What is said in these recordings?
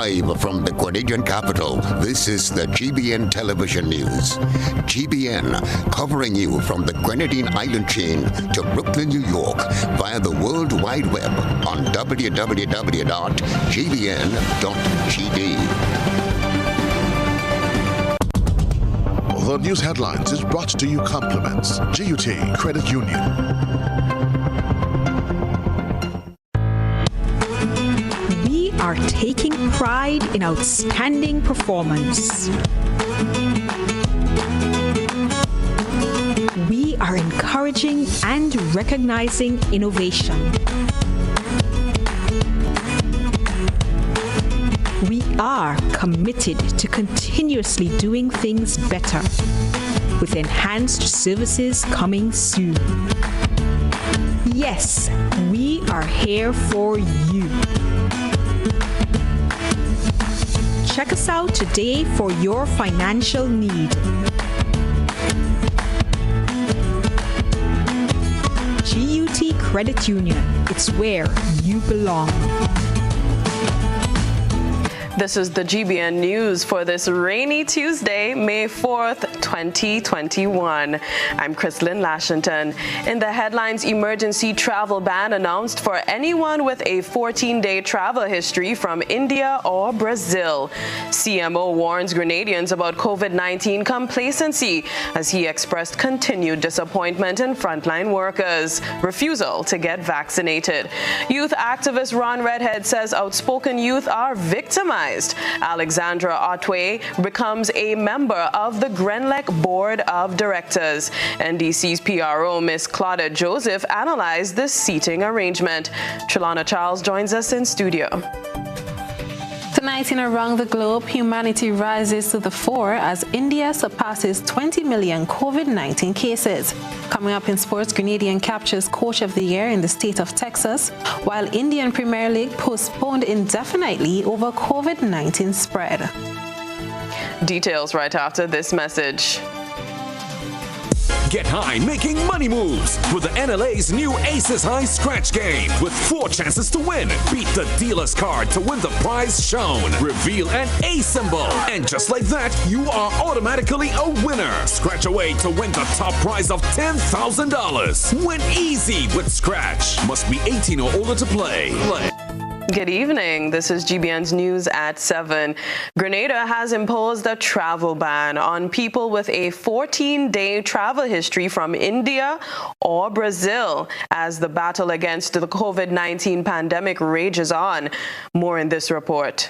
Live from the Grenadian capital, this is the GBN television news. GBN, covering you from the Grenadine island chain to Brooklyn, New York, via the World Wide Web on www.gbn.gd. The news headlines is brought to you compliments GUT Credit Union. We are taking pride in outstanding performance. We are encouraging and recognizing innovation. We are committed to continuously doing things better, with enhanced services coming soon. Yes, we are here for you. Check us out today for your financial need. GUT Credit Union, it's where you belong. This is the GBN News for this rainy Tuesday, May 4th, 2021. I'm Chrislyn, Lashington. In the headlines, emergency travel ban announced for anyone with a 14-day travel history from India or Brazil. CMO warns Grenadians about COVID-19 complacency as he expressed continued disappointment in frontline workers' refusal to get vaccinated. Youth activist Ron Redhead says outspoken youth are victimized. Alexandra Otway becomes a member of the Grenlec Board of Directors. NDC's PRO, Miss Claudette Joseph, analyzed the seating arrangement. Trellona Charles joins us in studio. Tonight in Around the Globe, humanity rises to the fore as India surpasses 20 million COVID-19 cases. Coming up in sports, Grenadian captures Coach of the Year in the state of Texas, while Indian Premier League postponed indefinitely over COVID-19 spread. Details right after this message. Get high making money moves with the NLA's new Aces High Scratch game with 4 chances to win. Beat the dealer's card to win the prize shown. Reveal an A symbol. And just like that, you are automatically a winner. Scratch away to win the top prize of $10,000. Win easy with Scratch. Must be 18 or older to play. Good evening. This is GBN's News at 7. Grenada has imposed a travel ban on people with a 14-day travel history from India or Brazil as the battle against the COVID-19 pandemic rages on. More in this report.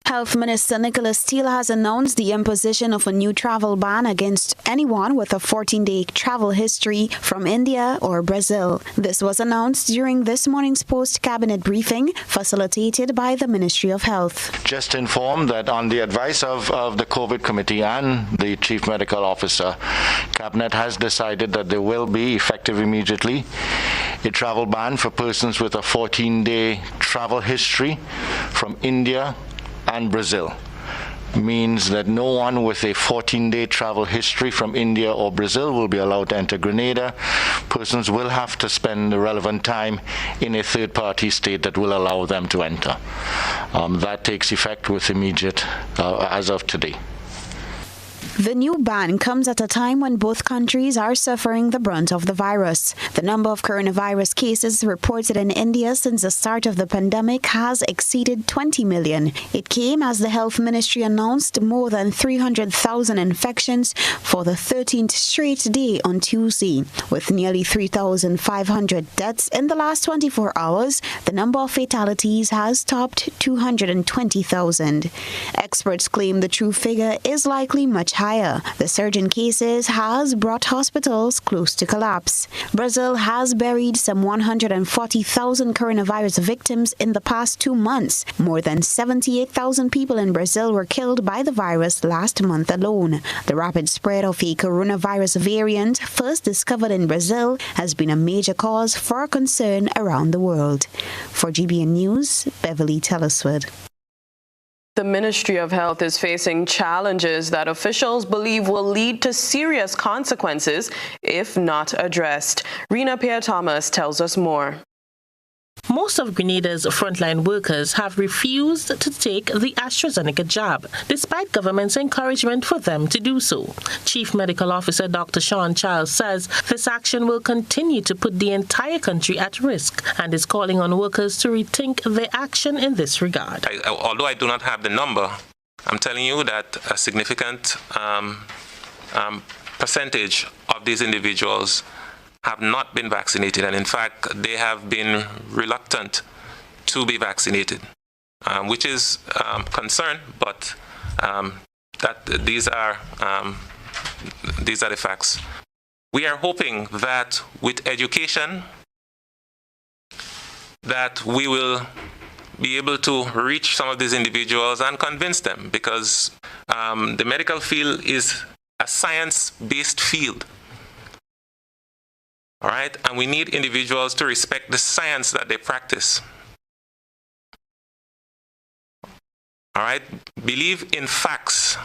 Health Minister Nicholas Steele has announced the imposition of a new travel ban against anyone with a 14-day travel history from India or Brazil. This was announced during this morning's post-cabinet briefing facilitated by the Ministry of Health. Just informed that on the advice of the COVID committee and the Chief Medical Officer, Cabinet has decided that there will be, effective immediately, a travel ban for persons with a 14-day travel history from India and Brazil. Means that no one with a 14-day travel history from India or Brazil will be allowed to enter Grenada. Persons will have to spend the relevant time in a third-party state that will allow them to enter. That takes effect with immediate as of today. The new ban comes at a time when both countries are suffering the brunt of the virus. The number of coronavirus cases reported in India since the start of the pandemic has exceeded 20 million. It came as the Health Ministry announced more than 300,000 infections for the 13th straight day on Tuesday. With nearly 3,500 deaths in the last 24 hours, the number of fatalities has topped 220,000. Experts claim the true figure is likely much higher. The surge in cases has brought hospitals close to collapse. Brazil has buried some 140,000 coronavirus victims in the past 2 months. More than 78,000 people in Brazil were killed by the virus last month alone. The rapid spread of a coronavirus variant, first discovered in Brazil, has been a major cause for concern around the world. For GBN News, Beverly Tellerswood. The Ministry of Health is facing challenges that officials believe will lead to serious consequences if not addressed. Rena Pierre-Thomas tells us more. most of Grenada's frontline workers have refused to take the AstraZeneca jab, despite government's encouragement for them to do so. Chief Medical Officer Dr. Sean Charles says this action will continue to put the entire country at risk and is calling on workers to rethink their action in this regard. Although I do not have the number, I'm telling you that a significant percentage of these individuals have not been vaccinated, and in fact, they have been reluctant to be vaccinated, which is concern, but that these are the facts. We are hoping that with education, that we will be able to reach some of these individuals and convince them, because the medical field is a science-based field. All right, and we need individuals to respect the science that they practice. All right, believe in facts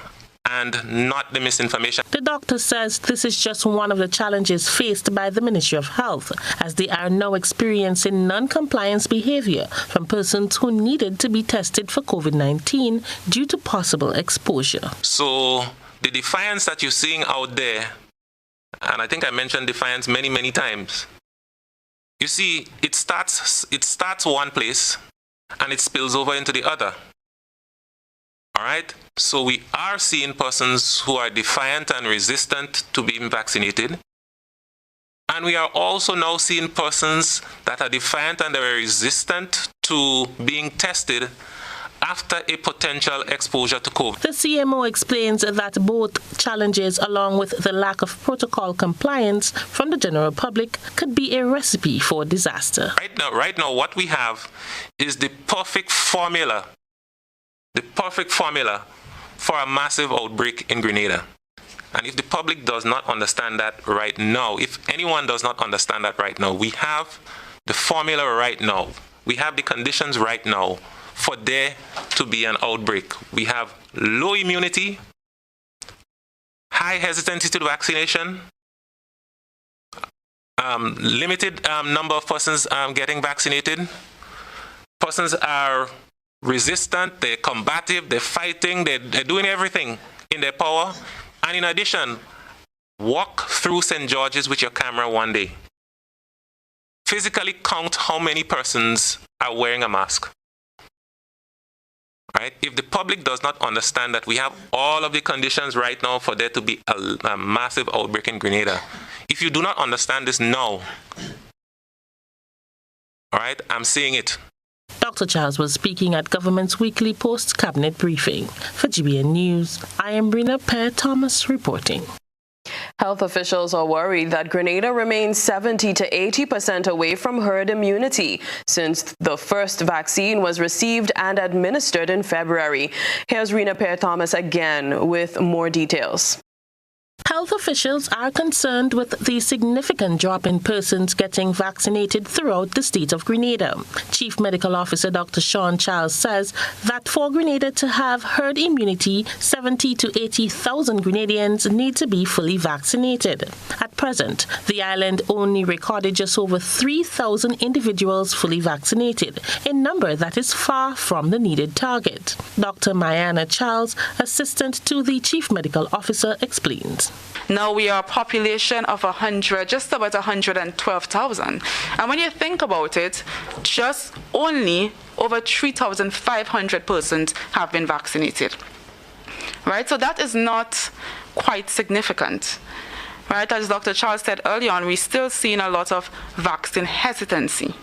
and not the misinformation. The doctor says this is just one of the challenges faced by the Ministry of Health, as they are now experiencing non-compliance behavior from persons who needed to be tested for COVID-19 due to possible exposure. So the defiance that you're seeing out there, and I think I mentioned defiance many, many times. You see, it starts one place and it spills over into the other. All right? So we are seeing persons who are defiant and resistant to being vaccinated. And we are also now seeing persons that are defiant and are resistant to being tested after a potential exposure to COVID. The CMO explains that both challenges, along with the lack of protocol compliance from the general public, could be a recipe for disaster. Right now, what we have is the perfect formula for a massive outbreak in Grenada. And if the public does not understand that right now, if anyone does not understand that right now, we have the formula right now. We have the conditions right now for there to be an outbreak. We have low immunity, high hesitancy to the vaccination, limited number of persons getting vaccinated. Persons are resistant, they're combative, they're fighting, they're doing everything in their power. And in addition, walk through St. George's with your camera one day. Physically count how many persons are wearing a mask. Right? If the public does not understand that we have all of the conditions right now for there to be a massive outbreak in Grenada, if you do not understand this now, all right, I'm seeing it. Dr. Charles was speaking at government's weekly post-cabinet briefing. For GBN News, I am Brina Pear-Thomas reporting. Health officials are worried that Grenada remains 70 to 80% away from herd immunity since the first vaccine was received and administered in February. Here's Rena Pear-Thomas again with more details. Health officials are concerned with the significant drop in persons getting vaccinated throughout the state of Grenada. Chief Medical Officer Dr. Sean Charles says that for Grenada to have herd immunity, 70 to 80,000 Grenadians need to be fully vaccinated. At present, the island only recorded just over 3,000 individuals fully vaccinated, a number that is far from the needed target. Dr. Mayana Charles, assistant to the Chief Medical Officer, explains. Now we are a population of just about 112,000. And when you think about it, just only over 3,500 persons have been vaccinated. Right? So that is not quite significant. Right? As Dr. Charles said earlier on, we're still seeing a lot of vaccine hesitancy.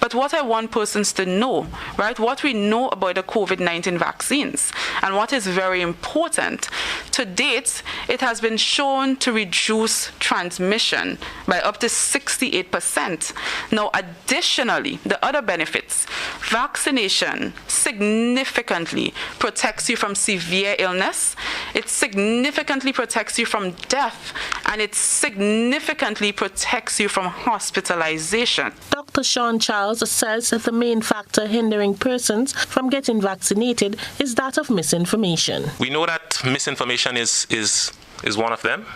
But what I want persons to know, right, what we know about the COVID-19 vaccines, and what is very important, to date, it has been shown to reduce transmission by up to 68%. Now, additionally, the other benefits, vaccination significantly protects you from severe illness, it significantly protects you from death, and it significantly protects you from hospitalization. Dr. Sean Charles says that the main factor hindering persons from getting vaccinated is that of misinformation. We know that misinformation is one of them.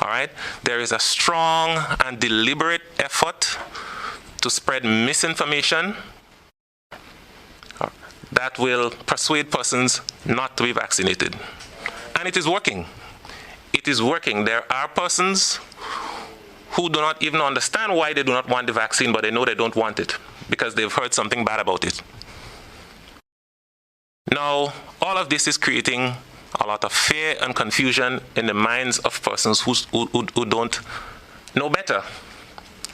All right? There is a strong and deliberate effort to spread misinformation that will persuade persons not to be vaccinated. And it is working. It is working. There are persons who do not even understand why they do not want the vaccine, but they know they don't want it because they've heard something bad about it. Now, all of this is creating a lot of fear and confusion in the minds of persons who don't know better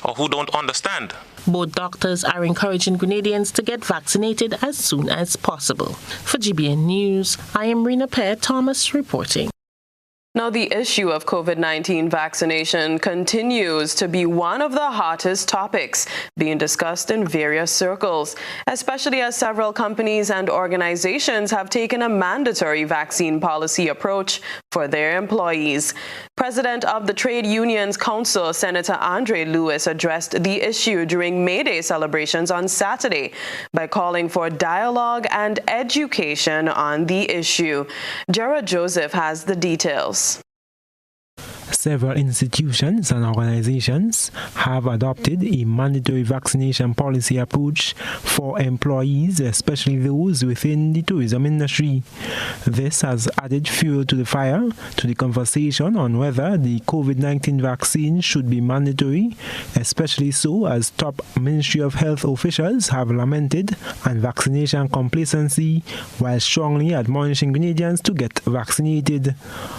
or who don't understand. Both doctors are encouraging Grenadians to get vaccinated as soon as possible. For GBN News, I am Rena Pear Thomas reporting. Now, the issue of COVID-19 vaccination continues to be one of the hottest topics being discussed in various circles, especially as several companies and organizations have taken a mandatory vaccine policy approach for their employees. President of the Trade Unions Council, Senator Andre Lewis, addressed the issue during May Day celebrations on Saturday by calling for dialogue and education on the issue. Gerard Joseph has the details. Several institutions and organizations have adopted a mandatory vaccination policy approach for employees, especially those within the tourism industry. This has added fuel to the fire to the conversation on whether the COVID-19 vaccine should be mandatory, especially so as top Ministry of Health officials have lamented vaccination complacency while strongly admonishing Canadians to get vaccinated.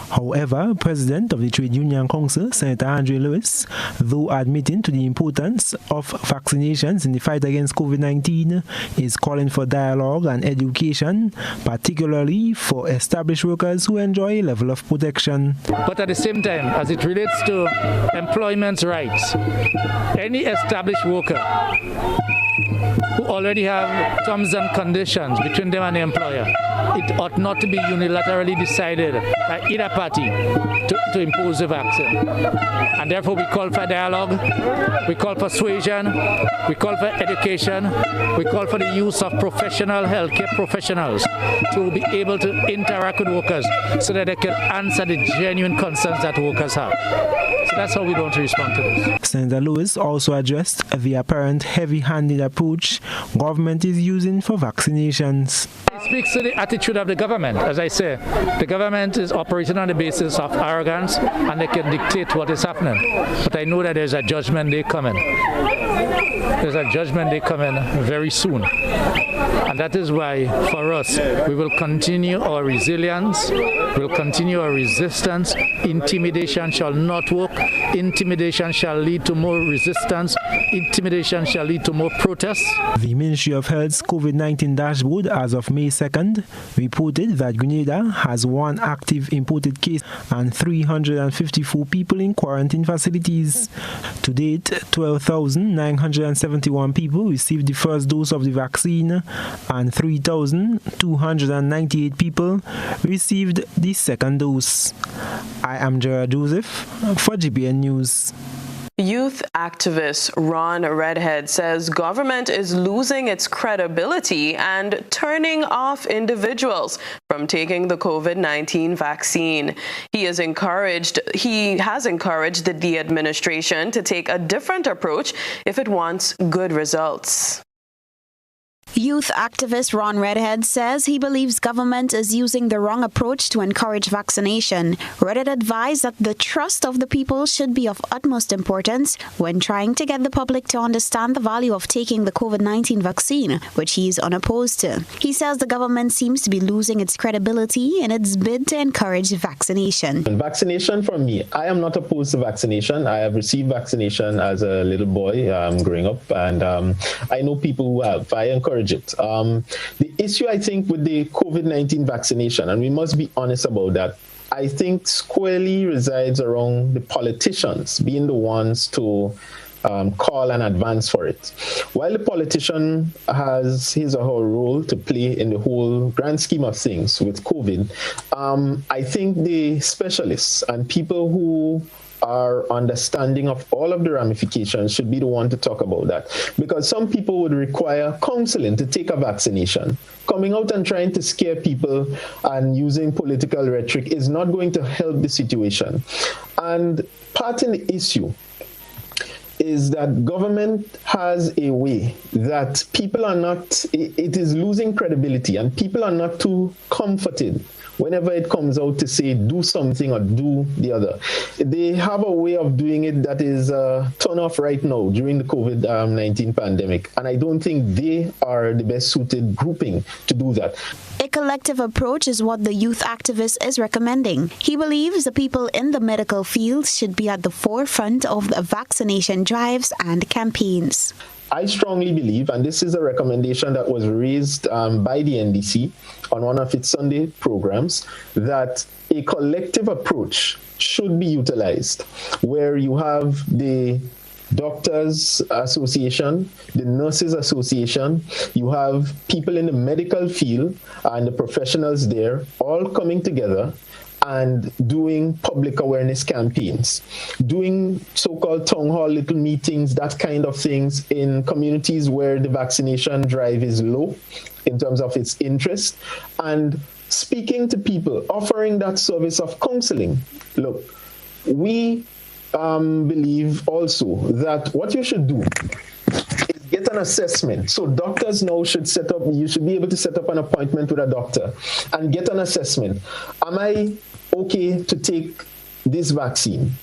However, President of the Trade Union Council, Senator Andre Lewis, though admitting to the importance of vaccinations in the fight against COVID-19, is calling for dialogue and education, particularly for established workers who enjoy a level of protection. But at the same time, as it relates to employment rights, any established worker who already have terms and conditions between them and the employer, it ought not to be unilaterally decided by either party to impose a vaccine. And therefore we call for dialogue, we call for persuasion, we call for education, we call for the use of professional healthcare professionals to be able to interact with workers so that they can answer the genuine concerns that workers have. So that's how we want to respond to this. Senator Lewis also addressed the apparent heavy-handed approach government is using for vaccinations. It speaks to the attitude of the government. As I say, the government is operating on the basis of arrogance and they can dictate what is happening. But I know that there's a judgment day coming. There's a judgment day coming very soon. And that is why, for us, we will continue our resilience, we'll continue our resistance. Intimidation shall not work. Intimidation shall lead to more resistance. Intimidation shall lead to more protests. The Ministry of Health's COVID-19 dashboard as of May 2nd reported that Grenada has 1 active imported case and 354 people in quarantine facilities. To date, 12,971 people received the first dose of the vaccine and 3,298 people received the second dose. I am Gerard Joseph for GBN News. Youth activist Ron Redhead says government is losing its credibility and turning off individuals from taking the COVID-19 vaccine. He has encouraged the administration to take a different approach if it wants good results. Youth activist Ron Redhead says he believes government is using the wrong approach to encourage vaccination. Redhead advised that the trust of the people should be of utmost importance when trying to get the public to understand the value of taking the COVID-19 vaccine, which he is unopposed to. He says the government seems to be losing its credibility in its bid to encourage vaccination. Vaccination for me, I am not opposed to vaccination. I have received vaccination as a little boy growing up, and I know people who have. I encourage it. The issue, I think, with the COVID-19 vaccination, and we must be honest about that, I think squarely resides around the politicians being the ones to call and advance for it. While the politician has his or her role to play in the whole grand scheme of things with COVID, I think the specialists and people who are understanding of all of the ramifications should be the one to talk about that. Because some people would require counseling to take a vaccination. Coming out and trying to scare people and using political rhetoric is not going to help the situation. And part in the issue is that government has a way that people are not, it is losing credibility, and people are not too comforted whenever it comes out to say do something or do the other. They have a way of doing it that is turn off right now during the COVID-19 pandemic, and I don't think they are the best suited grouping to do that. A collective approach is what the youth activist is recommending. He believes the people in the medical field should be at the forefront of the vaccination drives and campaigns. I strongly believe, and this is a recommendation that was raised by the NDC on one of its Sunday programs, that a collective approach should be utilized, where you have the Doctors Association, the Nurses Association, you have people in the medical field and the professionals there all coming together and doing public awareness campaigns, doing so-called town hall little meetings, that kind of things in communities where the vaccination drive is low in terms of its interest, and speaking to people, offering that service of counseling. Look, we believe also that what you should do is get an assessment. So doctors now should set up, you should be able to set up an appointment with a doctor and get an assessment. Am I okay to take this vaccine?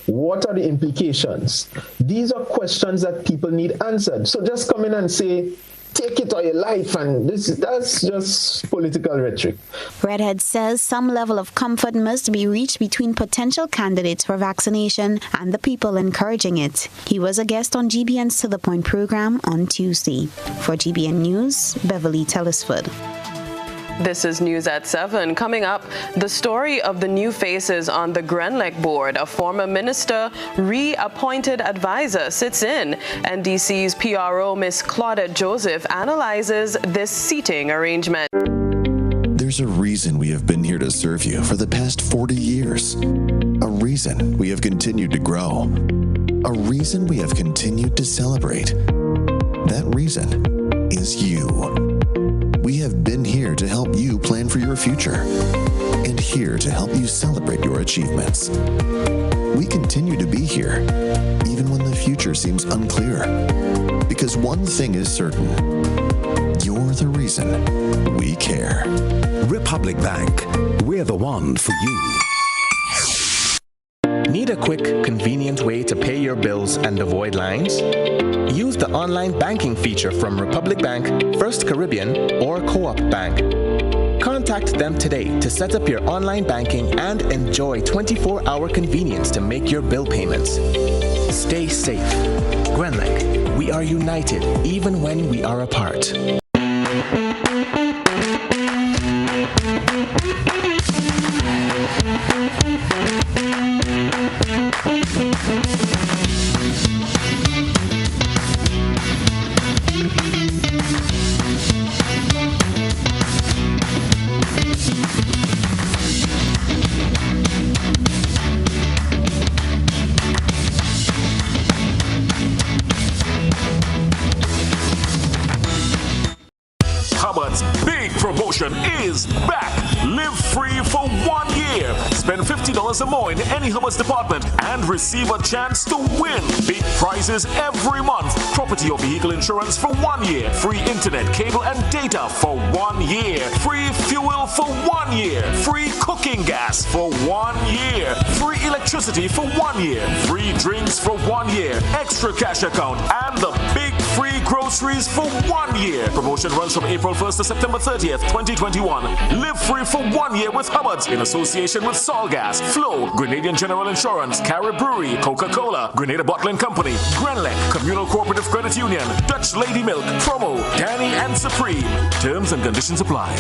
What are the implications? These are questions that people need answered. So just come in and say, take it or your life, and that's just political rhetoric. Redhead says some level of comfort must be reached between potential candidates for vaccination and the people encouraging it. He was a guest on GBN's To The Point program on Tuesday. For GBN News, Beverly Tellisford. This is News at 7. Coming up, the story of the new faces on the Grenlec board. A former minister, reappointed advisor, sits in. NDC's PRO, Miss Claudette Joseph, analyzes this seating arrangement. There's a reason we have been here to serve you for the past 40 years. A reason we have continued to grow. A reason we have continued to celebrate. That reason is you. We have been here to help you plan for your future and here to help you celebrate your achievements. We continue to be here, even when the future seems unclear, because one thing is certain: you're the reason we care. Republic Bank, we're the one for you. Need a quick, convenient way to pay your bills and avoid lines? Use the online banking feature from Republic Bank, First Caribbean, or Co-op Bank. Contact them today to set up your online banking and enjoy 24-hour convenience to make your bill payments. Stay safe. Grenlec, we are united even when we are apart. Is back. Live free for 1 year. Spend $50 or more in any Hubbard's department and receive a chance to win big prizes every month. Property or vehicle insurance for 1 year. Free internet, cable, and data for 1 year. Free fuel for 1 year. Free cooking gas for 1 year. Free electricity for 1 year. Free drinks for 1 year. Extra cash account and the big free groceries for 1 year. Promotion runs from April 1st to September 30th, 2021. Live free for 1 year with Hubbard's in association with Solgas, Flow, Grenadian General Insurance, Carib Brewery, Coca-Cola, Grenada Bottling Company, Grenlec, Communal Cooperative Credit Union, Dutch Lady Milk, Promo, Danny and Supreme. Terms and conditions apply.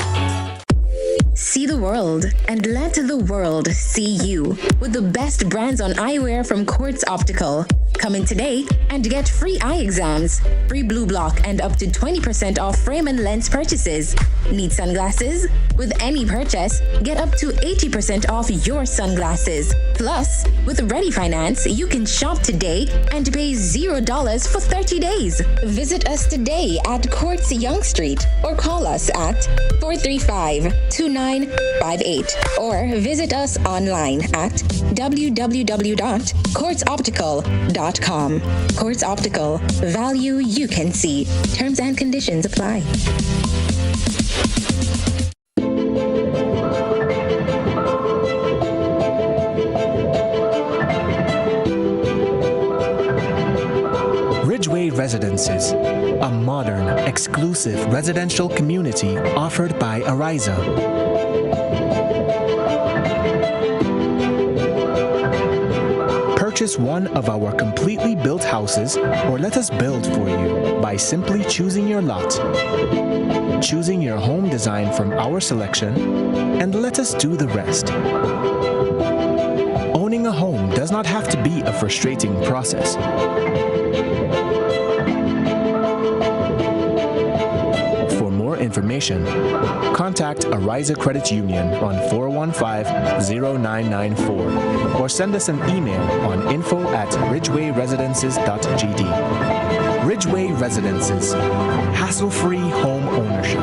See the world and let the world see you with the best brands on eyewear from Quartz Optical. Come in today and get free eye exams, free blue block, and up to 20% off frame and lens purchases. Need sunglasses? With any purchase, get up to 80% off your sunglasses. Plus, with Ready Finance, you can shop today and pay $0 for 30 days. Visit us today at Quartz Yonge Street or call us at 435-2958 or visit us online at www.quartzoptical.com. quartzoptical.com. Quartz Optical. Value you can see. Terms and conditions apply. Ridgeway Residences, a modern, exclusive residential community offered by Ariza. Purchase one of our completely built houses or let us build for you by simply choosing your lot, choosing your home design from our selection, and let us do the rest. Owning a home does not have to be a frustrating process. For more information, contact Ariza Credit Union on 415-0994 or send us an email on info@ridgewayresidences.gd. Ridgeway Residences, hassle-free home ownership.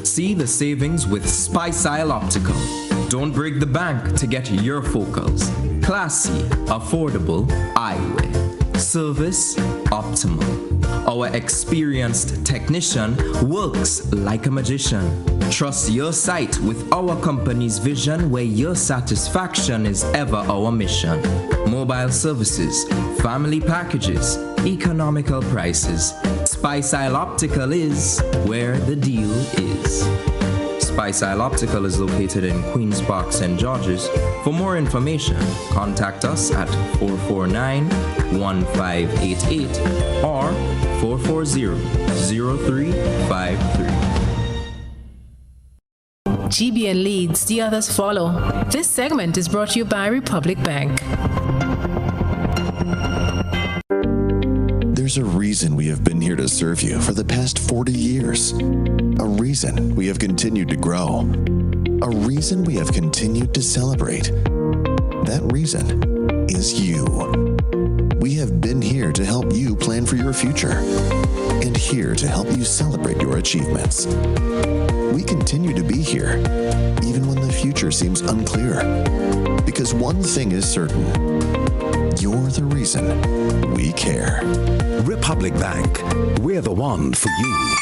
See the savings with Spice Isle Optical. Don't break the bank to get your focals. Classy, affordable eyewear. Service optimal. Our experienced technician works like a magician. Trust your sight with our company's vision, where your satisfaction is ever our mission. Mobile services, family packages, economical prices. Spice Isle Optical is where the deal is. Spice Isle Optical is located in Queen's Park, St. George's. For more information, contact us at 449-1588 or 440-0353. GBN leads, the others follow. This segment is brought to you by Republic Bank. There's a reason we have been here to serve you for the past 40 years. A reason we have continued to grow. A reason we have continued to celebrate. That reason is you. We have been here to help you plan for your future and here to help you celebrate your achievements. We continue to be here, even when the future seems unclear. Because one thing is certain, you're the reason we care. Republic Bank, we're the one for you.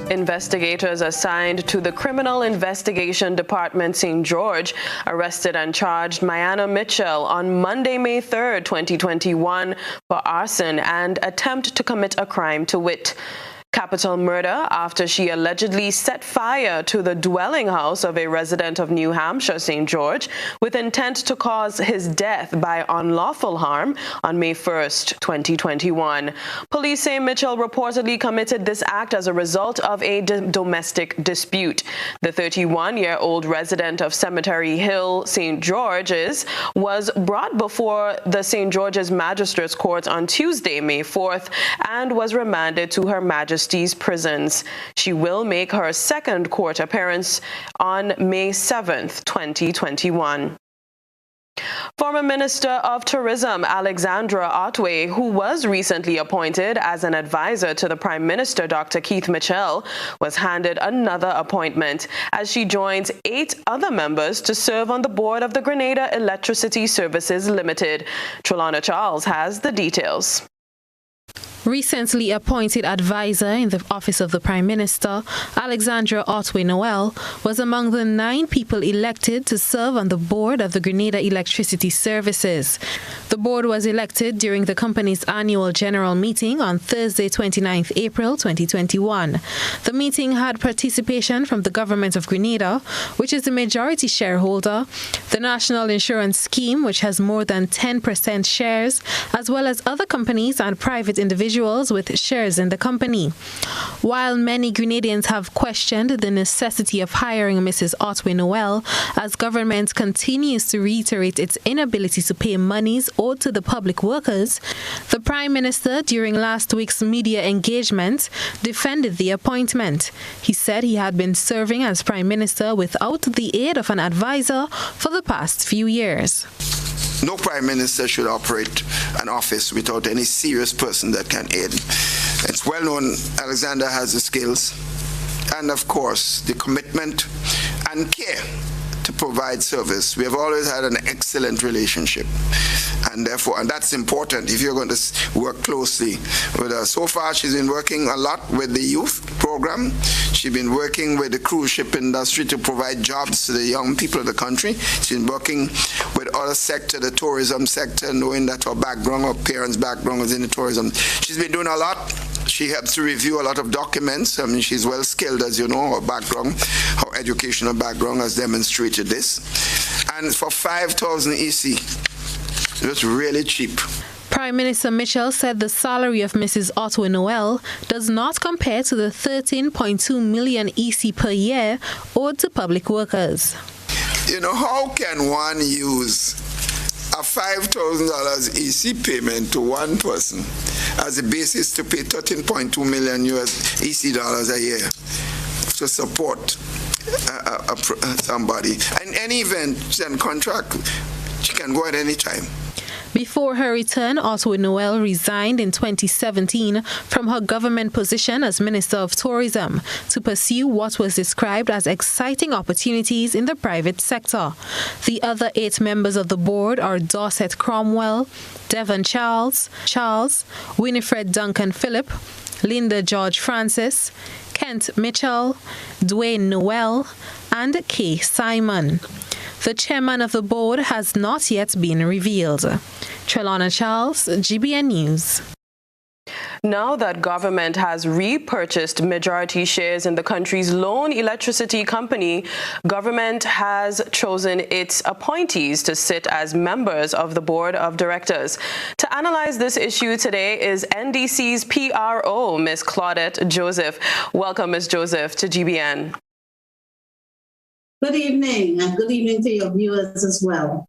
Investigators assigned to the Criminal Investigation Department St. George arrested and charged Mayana Mitchell on Monday, May 3rd, 2021 for arson and attempt to commit a crime to wit. Capital murder after she allegedly set fire to the dwelling house of a resident of New Hampshire, St. George, with intent to cause his death by unlawful harm on May 1st, 2021. Police say Mitchell reportedly committed this act as a result of a domestic dispute. The 31-year-old resident of Cemetery Hill, St. George's, was brought before the St. George's Magistrates Court on Tuesday, May 4th, and was remanded to Her Majesty's prisons. She will make her second court appearance on May 7th, 2021. Former Minister of Tourism Alexandra Otway, who was recently appointed as an advisor to the Prime Minister Dr. Keith Mitchell, was handed another appointment as she joins 8 other members to serve on the board of the Grenada Electricity Services Limited. Trellona Charles has the details. Recently appointed advisor in the office of the Prime Minister, Alexandra Otway Noel, was among the 9 people elected to serve on the board of the Grenada Electricity Services. The board was elected during the company's annual general meeting on Thursday, 29th April 2021. The meeting had participation from the Government of Grenada, which is the majority shareholder, the National Insurance Scheme, which has more than 10% shares, as well as other companies and private individuals with shares in the company. While many Grenadians have questioned the necessity of hiring Mrs. Otway Noel, as government continues to reiterate its inability to pay monies owed to the public workers, the Prime Minister, during last week's media engagement, defended the appointment. He said he had been serving as Prime Minister without the aid of an advisor for the past few years. No Prime Minister should operate an office without any serious person that can aid. It's well known Alexander has the skills and, of course, the commitment and care to provide service. We have always had an excellent relationship, and therefore, and that's important if you're going to work closely with her. So far, she's been working a lot with the youth program. She's been working with the cruise ship industry to provide jobs to the young people of the country. She's been working with other sector, the tourism sector, knowing that her background, her parents' background was in the tourism. She's been doing a lot. She helps to review a lot of documents. I mean, she's well skilled, as you know. Her background, her educational background has demonstrated this. And for 5,000 EC, it was really cheap. Prime Minister Mitchell said the salary of Mrs. Otto Noel does not compare to the 13.2 million EC per year owed to public workers. You know, how can one use a $5,000 EC payment to one person as a basis to pay 13.2 million US EC dollars a year to support somebody? In any event and contract, she can go at any time. Before her return, Otto Noel resigned in 2017 from her government position as Minister of Tourism to pursue what was described as exciting opportunities in the private sector. The other 8 members of the board are Dorset Cromwell, Devon Charles, Winifred Duncan Phillip, Linda George Francis, Kent Mitchell, Dwayne Noel, and Kay Simon. The chairman of the board has not yet been revealed. Trellona Charles, GBN News. Now that government has repurchased majority shares in the country's lone electricity company, government has chosen its appointees to sit as members of the board of directors. To analyze this issue today is NDC's PRO, Ms. Claudette Joseph. Welcome, Ms. Joseph, to GBN. Good evening, and good evening to your viewers as well.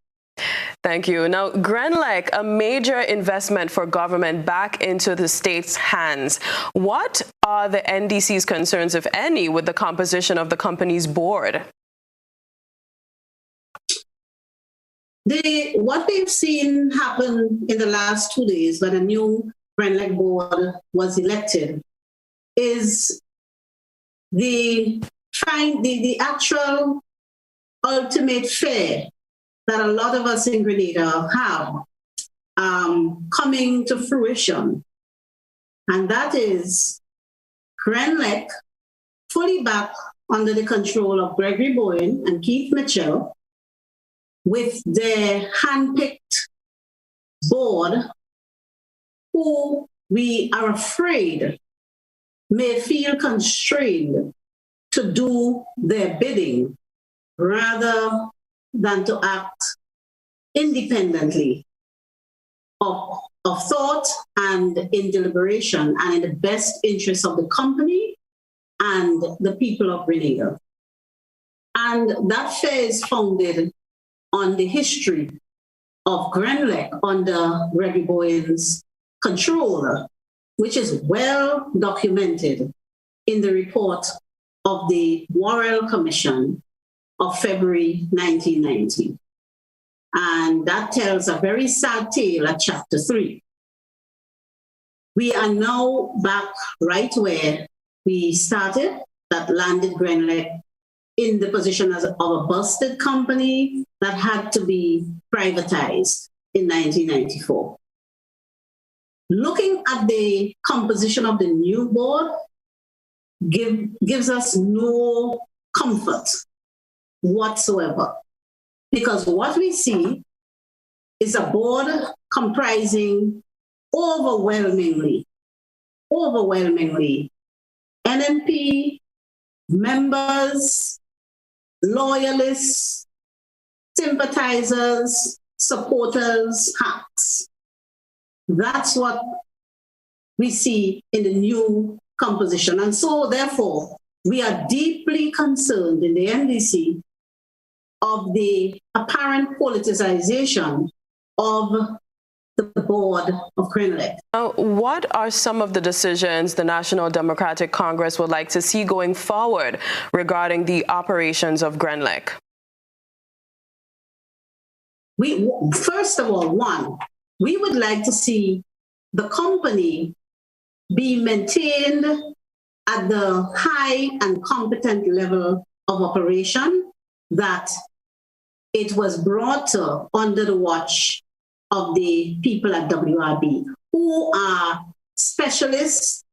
Thank you. Now, Grenlec, a major investment for government back into the state's hands. What are the NDC's concerns, if any, with the composition of the company's board? What we've seen happen in the last 2 days when a new Grenlec board was elected is the actual ultimate fear that a lot of us in Grenada have coming to fruition. And that is Grenlec fully back under the control of Gregory Bowen and Keith Mitchell with their hand-picked board who we are afraid may feel constrained to do their bidding rather than to act independently of thought and in deliberation and in the best interest of the company and the people of Grenada. And that fear is founded on the history of Grenlec under Gregory Bowen's control, which is well documented in the report of the Worrell Commission of February 1990. And that tells a very sad tale at chapter 3. We are now back right where we started, that landed Grenlec in the position of a busted company that had to be privatized in 1994. Looking at the composition of the new board gives us no comfort whatsoever, because what we see is a board comprising overwhelmingly NNP members, loyalists, sympathizers, supporters, hacks. That's what we see in the new composition. And so, therefore, we are deeply concerned in the NDC of the apparent politicization of the board of Grenlec. What are some of the decisions the National Democratic Congress would like to see going forward regarding the operations of Grenlec? First of all, we would like to see the company be maintained at the high and competent level of operation that it was brought under the watch of the people at WRB, who are specialists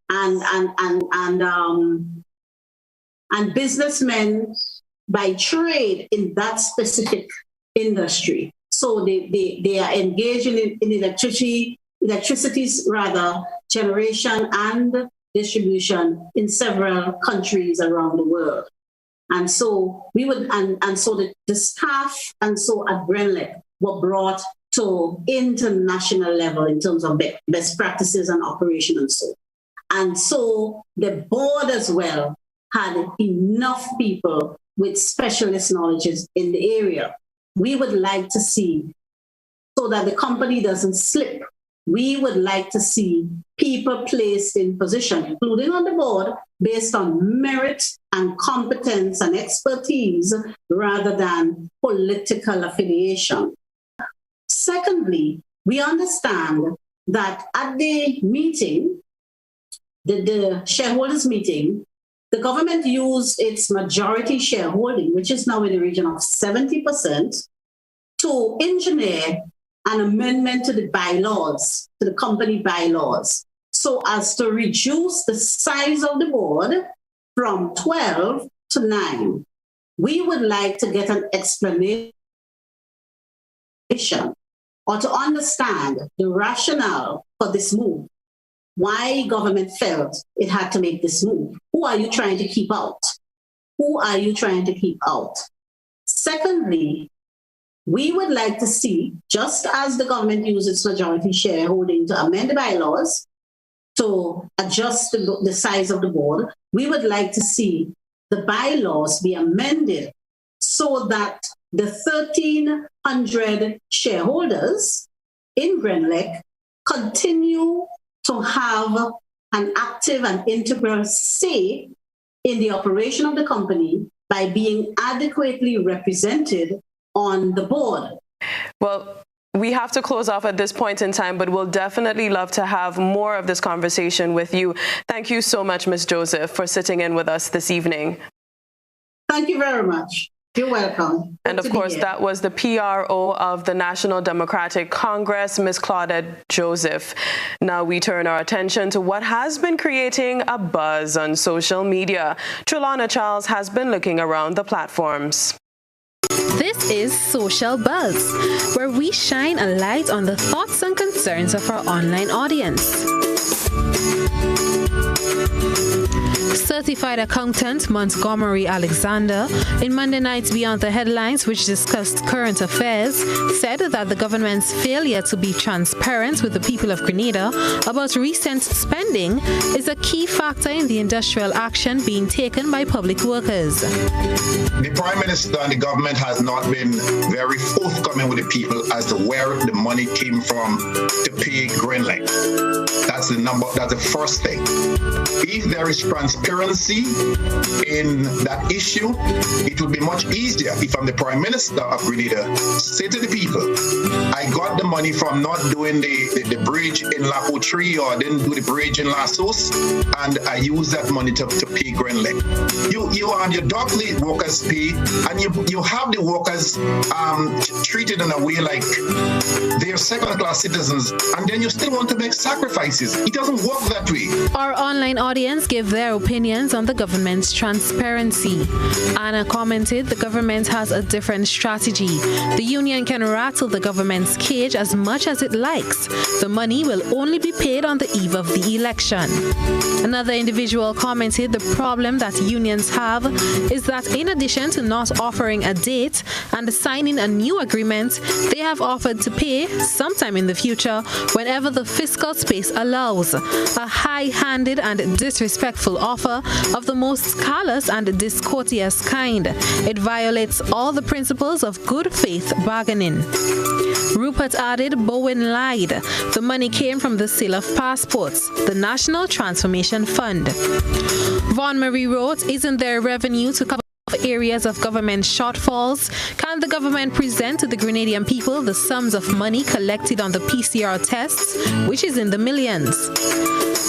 and businessmen by trade in that specific industry. So they are engaged in electricity generation and distribution in several countries around the world. And so the staff and so at Grenlec were brought to international level in terms of best practices and operation and so. And so the board as well had enough people with specialist knowledges in the area. We would like to see, so that the company doesn't slip, we would like to see people placed in position, including on the board, based on merit and competence and expertise rather than political affiliation. Secondly, we understand that at the meeting, the shareholders meeting, the government used its majority shareholding, which is now in the region of 70%, to engineer an amendment to the bylaws, to the company bylaws, so as to reduce the size of the board from 12 to 9. We would like to get an explanation or to understand the rationale for this move. Why government felt it had to make this move. Who are you trying to keep out? Who are you trying to keep out? Secondly, we would like to see, just as the government used its majority shareholding to amend the bylaws to adjust the size of the board, we would like to see the bylaws be amended so that the 1,300 shareholders in Grenlec continue to have an active and integral say in the operation of the company by being adequately represented on the board. Well, we have to close off at this point in time, but we'll definitely love to have more of this conversation with you. Thank you so much, Ms. Joseph, for sitting in with us this evening. Thank you very much. You're welcome. And of course, that was the PRO of the National Democratic Congress, Ms. Claudette Joseph. Now we turn our attention to what has been creating a buzz on social media. Trellona Charles has been looking around the platforms. This is Social Buzz, where we shine a light on the thoughts and concerns of our online audience. Certified accountant Montgomery Alexander, in Monday Night's Beyond the Headlines, which discussed current affairs, said that the government's failure to be transparent with the people of Grenada about recent spending is a key factor in the industrial action being taken by public workers. The Prime Minister and the government has not been very forthcoming with the people as to where the money came from to pay Grenlec. That's the first thing. If there is transparency in that issue, it would be much easier if I'm the Prime Minister of Grenada, say to the people, I got the money from not doing the bridge in La Poutrie or didn't do the bridge in La Sauce, and I use that money to pay Grenlec. You and your dockly workers pay, and you have the workers treated in a way like they're second-class citizens, and then you still want to make sacrifices. It doesn't work that way. Our online audience gave their opinions on the government's transparency. Anna commented the government has a different strategy. The union can rattle the government's cage as much as it likes. The money will only be paid on the eve of the election. Another individual commented the problem that unions have is that in addition to not offering a date and signing a new agreement, they have offered to pay sometime in the future whenever the fiscal space allows. A high-handed and disrespectful offer of the most callous and discourteous kind. It violates all the principles of good faith bargaining. Rupert added Bowen lied. The money came from the sale of passports, the National Transformation Fund. Vaughn Marie wrote, isn't there revenue to cover areas of government shortfalls. Can the government present to the Grenadian people the sums of money collected on the PCR tests, which is in the millions?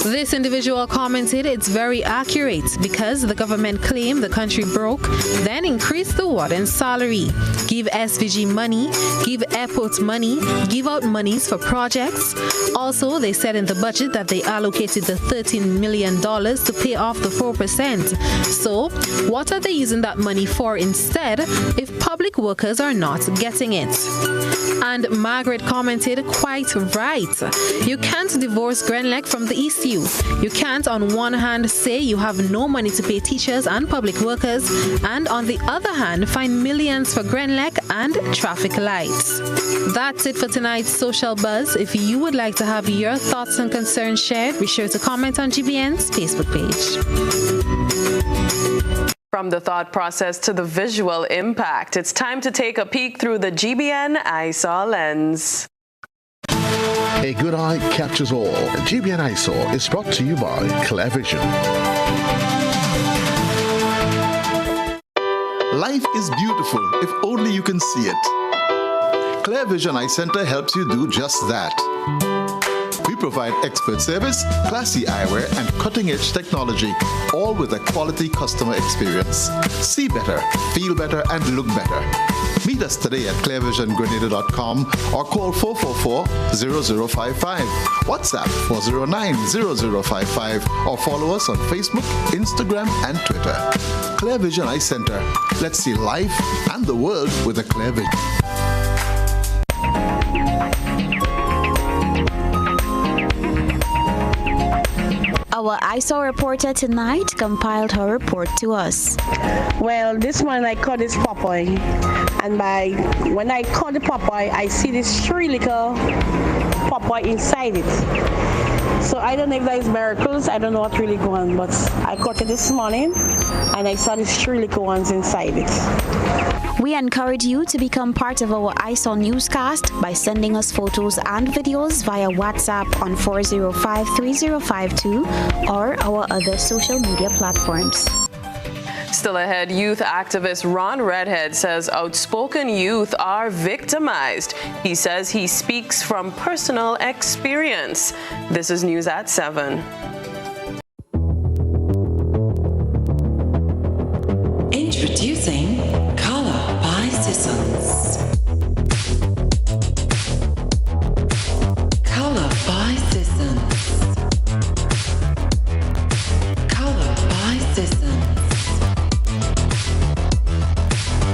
This individual commented it's very accurate because the government claimed the country broke, then increased the warden's salary, give SVG money, give airports money, give out monies for projects. Also, they said in the budget that they allocated the $13 million to pay off the 4%. So, what are they using that money for instead if public workers are not getting it? And Margaret commented, quite right. You can't divorce Grenlec from the ECU. You can't on one hand say you have no money to pay teachers and public workers, and on the other hand find millions for Grenlec and traffic lights. That's it for tonight's Social Buzz. If you would like to have your thoughts and concerns shared, be sure to comment on GBN's Facebook page. From the thought process to the visual impact, it's time to take a peek through the GBN Eyesore lens. A good eye captures all. GBN Eyesore is brought to you by ClearVision. Life is beautiful if only you can see it. ClearVision Eye Center helps you do just that. We provide expert service, classy eyewear, and cutting-edge technology, all with a quality customer experience. See better, feel better, and look better. Meet us today at clearvisiongrenada.com or call 444-0055, WhatsApp 409-0055, or follow us on Facebook, Instagram, and Twitter. ClearVision Eye Center. Let's see life and the world with a clear vision. Our eyesore reporter tonight compiled her report to us. Well, this one I caught this Popeye, and when I caught the Popeye, I see this 3 little Popeye inside it. So I don't know if that is miracles. I don't know what really going on, but I caught it this morning, and I saw these 3 little ones inside it. We encourage you to become part of our eyesore newscast by sending us photos and videos via WhatsApp on 405-3052 or our other social media platforms. Still ahead, youth activist Ron Redhead says outspoken youth are victimized. He says he speaks from personal experience. This is News at 7. Introducing Color by Seasons. Color by Seasons. Color by Seasons.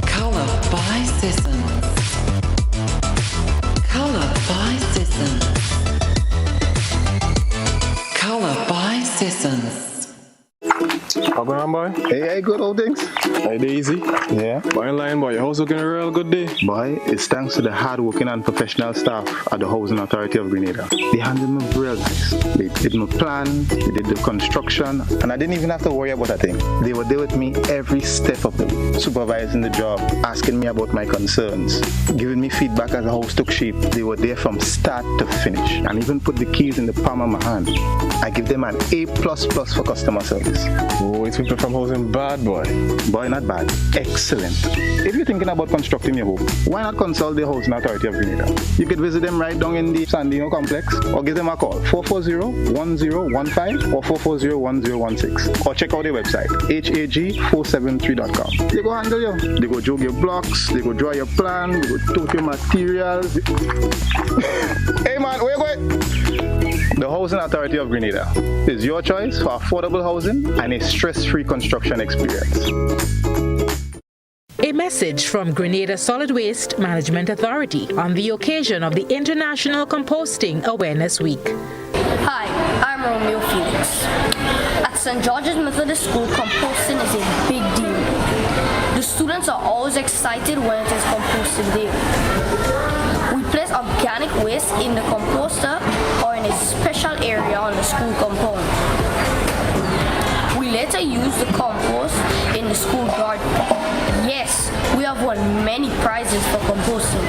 Color by Seasons. Color by Seasons. Color by Seasons. How going on, boy? Hey, good old things. Hey, Daisy. Yeah. Boy, in line, boy. Your house looking a real good day. Boy, it's thanks to the hard-working and professional staff at the Housing Authority of Grenada. They handled me real nice. They did my plan, they did the construction, and I didn't even have to worry about a thing. They were there with me every step of the way, supervising the job, asking me about my concerns, giving me feedback as the house took shape. They were there from start to finish, and even put the keys in the palm of my hand. I give them an A++ for customer service. Oh, it's people from housing bad, boy. Boy, not bad. Excellent. If you're thinking about constructing your home, why not consult the Housing Authority of Grenada? You could visit them right down in the Sandino complex, or give them a call, 440-1015 or 440-1016. Or check out their website, hag473.com. They go handle you. They go jog your blocks, they go draw your plan, they go tote your materials. Hey man, where you going? The Housing Authority of Grenada is your choice for affordable housing and a stress-free construction experience. A message from Grenada Solid Waste Management Authority on the occasion of the International Composting Awareness Week. Hi, I'm Romeo Felix. At St. George's Methodist School, composting is a big deal. The students are always excited when it is composting day. We place organic waste in the composter or in a special area on the school compound. We later use the compost in the school garden. Yes, we have won many prizes for composting,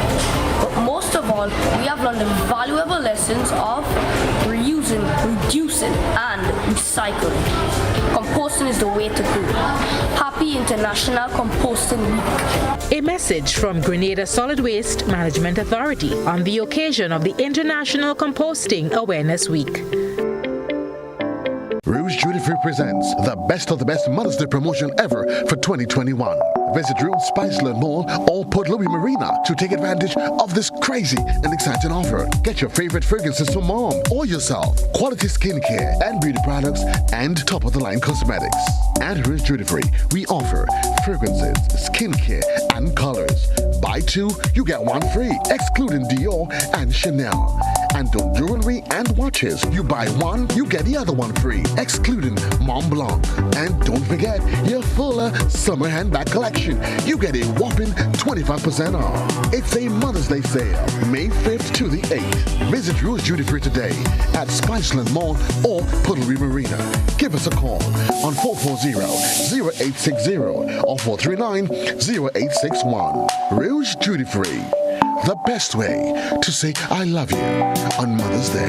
but most of all, all, we have learned the valuable lessons of reusing, reducing, and recycling. Composting is the way to go. Happy International Composting Week. A message from Grenada Solid Waste Management Authority on the occasion of the International Composting Awareness Week. Rouge Duty Free presents the best of the best Mother's Day promotion ever for 2021. Visit Rouge Spiceland Mall or Port Louis Marina to take advantage of this crazy and exciting offer. Get your favorite fragrances for mom or yourself, quality skincare and beauty products, and top-of-the-line cosmetics. At Rouge Duty Free, we offer fragrances, skincare, and colors. Buy two, you get one free, excluding Dior and Chanel. And on jewelry and watches, you buy one, you get the other one free, excluding Mont Blanc. And don't forget your fuller summer handbag collection. You get a whopping 25% off. It's a Mother's Day sale, May 5th to the 8th. Visit Rouge Duty Free today at Spiceland Mall or Port Louis Marina. Give us a call on 440-0860 or 439-0861. Rouge Duty Free. The best way to say I love you on Mother's Day.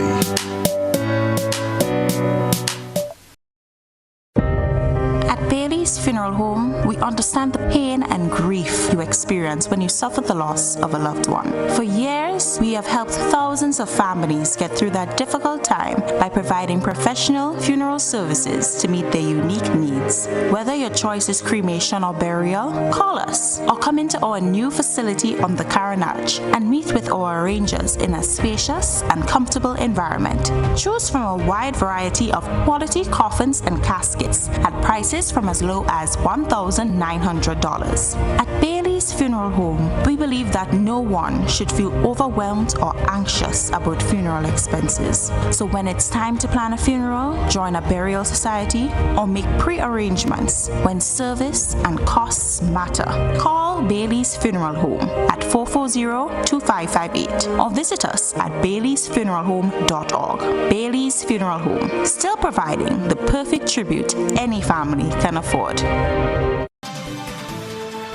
At Bailey's Funeral Home, we understand the pain and grief you experience when you suffer the loss of a loved one. For years, we have helped thousands of families get through that difficult time by providing professional funeral services to meet their unique needs. Whether your choice is cremation or burial, call us or come into our new facility on the Carenage and meet with our arrangers in a spacious and comfortable environment. Choose from a wide variety of quality coffins and caskets at prices from as low as $1,900. At Bailey's Funeral Home, we believe that no one should feel overwhelmed or anxious about funeral expenses. So when it's time to plan a funeral, join a burial society, or make pre-arrangements when service and costs matter, call Bailey's Funeral Home at 440-2558 or visit us at baileysfuneralhome.org. Bailey's Funeral Home, still providing the perfect tribute any family can afford.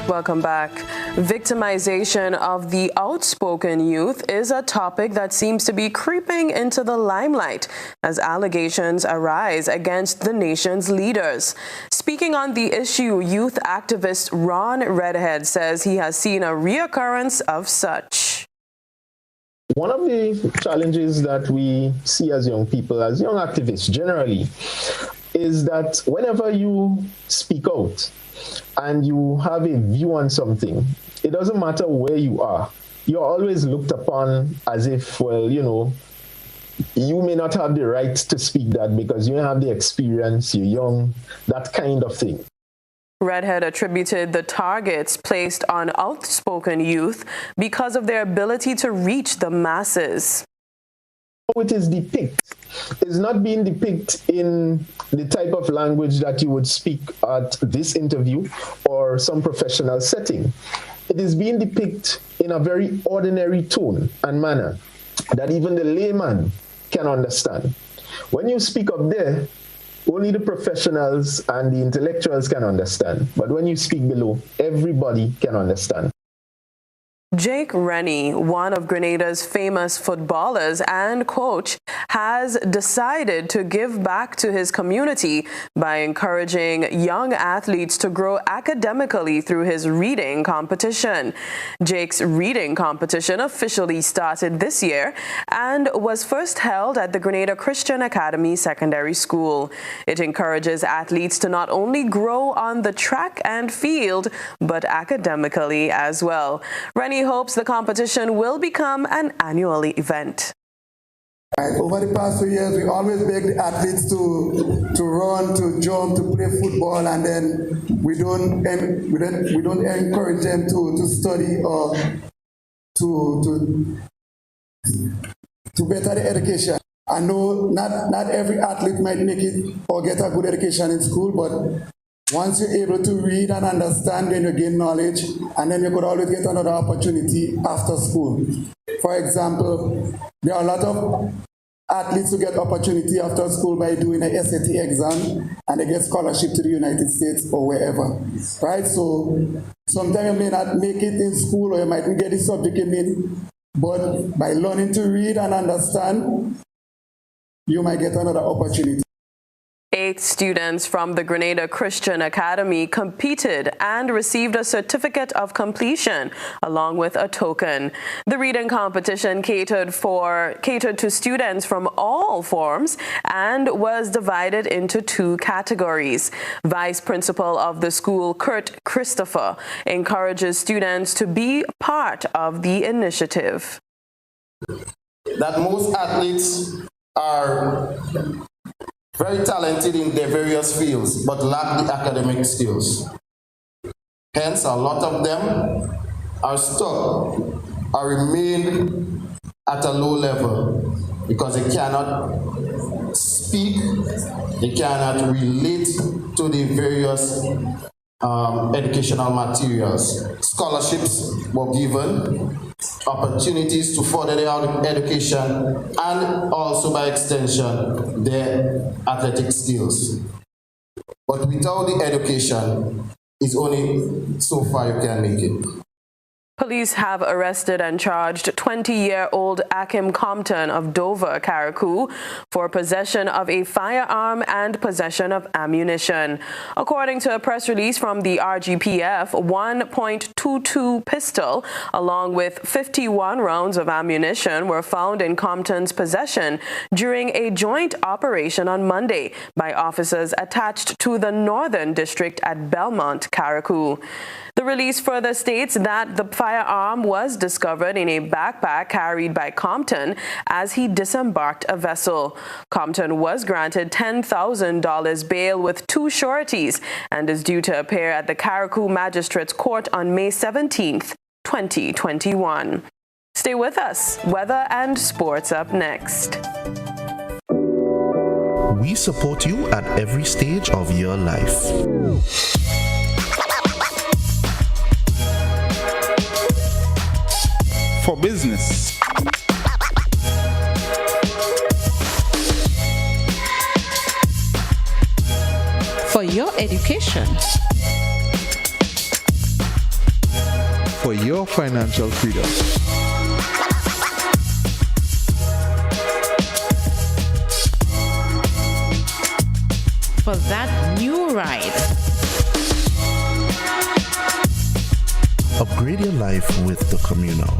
Welcome back. Victimization of the outspoken youth is a topic that seems to be creeping into the limelight as allegations arise against the nation's leaders. Speaking on the issue, youth activist Ron Redhead says he has seen a reoccurrence of such. One of the challenges that we see as young people, as young activists generally, is that whenever you speak out and you have a view on something, it doesn't matter where you are. You're always looked upon as if, well, you know, you may not have the right to speak that because you don't have the experience, you're young, that kind of thing. Redhead attributed the targets placed on outspoken youth because of their ability to reach the masses. It is depicted. It's not being depicted in the type of language that you would speak at this interview or some professional setting. It is being depicted in a very ordinary tone and manner that even the layman can understand. When you speak up there, only the professionals and the intellectuals can understand. But when you speak below, everybody can understand. Jake Rennie, one of Grenada's famous footballers and coach, has decided to give back to his community by encouraging young athletes to grow academically through his reading competition. Jake's reading competition officially started this year and was first held at the Grenada Christian Academy Secondary School. It encourages athletes to not only grow on the track and field, but academically as well. Rennie hopes the competition will become an annual event. Over the past 2 years, we always beg the athletes to run, to jump, to play football, and then we don't encourage them to study or to better their education. I know not every athlete might make it or get a good education in school, but once you're able to read and understand, then you gain knowledge, and then you could always get another opportunity after school. For example, there are a lot of athletes who get opportunity after school by doing an SAT exam, and they get scholarship to the United States or wherever, right? So sometimes you may not make it in school, or you might get the subject you mean, But by learning to read and understand, you might get another opportunity. 8 students from the Grenada Christian Academy competed and received a certificate of completion along with a token. The reading competition catered to students from all forms and was divided into 2 categories. Vice Principal of the school, Kurt Christopher, encourages students to be part of the initiative. That most athletes are very talented in their various fields, but lack the academic skills. Hence, a lot of them are stuck or remain at a low level because they cannot speak, they cannot relate to the various educational materials. Scholarships were given, opportunities to further their education, and also by extension their athletic skills. But without the education, it's only so far you can make it. Police have arrested and charged 20-year-old Akim Compton of Dover, Carriacou, for possession of a firearm and possession of ammunition. According to a press release from the RGPF, 1.22 pistol along with 51 rounds of ammunition were found in Compton's possession during a joint operation on Monday by officers attached to the Northern District at Belmont, Carriacou. The release further states that the firearm was discovered in a backpack carried by Compton as he disembarked a vessel. Compton was granted $10,000 bail with 2 sureties and is due to appear at the Carriacou Magistrates Court on May 17th, 2021. Stay with us. Weather and sports up next. We support you at every stage of your life. For business, for your education, for your financial freedom, for that new ride. Upgrade your life with the Communal.